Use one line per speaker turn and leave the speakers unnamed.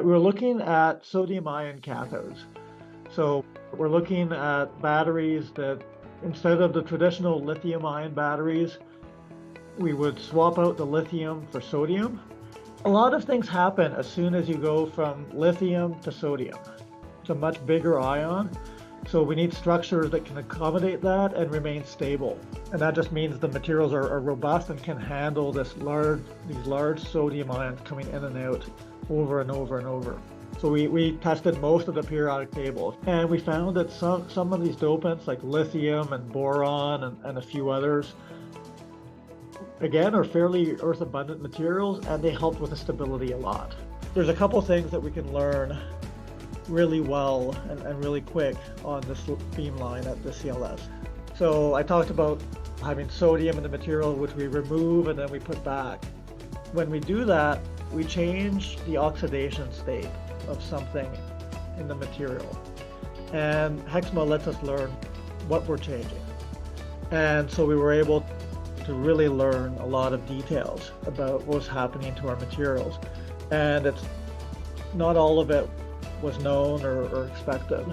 we're looking at sodium-ion cathodes. So we're looking at batteries that, instead of the traditional lithium-ion batteries, we would swap out the lithium for sodium. A lot of things happen as soon as you go from lithium to sodium. It's a much bigger ion, so we need structures that can accommodate that and remain stable. And that just means the materials are robust and can handle these large sodium ions coming in and out over and over and over. So we tested most of the periodic tables, and we found that some of these dopants, like lithium and boron and a few others, again, are fairly earth abundant materials, and they help with the stability a lot. There's a couple things that we can learn really well and really quick on this beamline at the c.l.s. So I talked about having sodium in the material, which we remove and then we put back. When we do that, we change the oxidation state of something in the material. And Hexma lets us learn what we're changing. And so we were able to really learn a lot of details about what was happening to our materials. And it's not all of it was known or expected.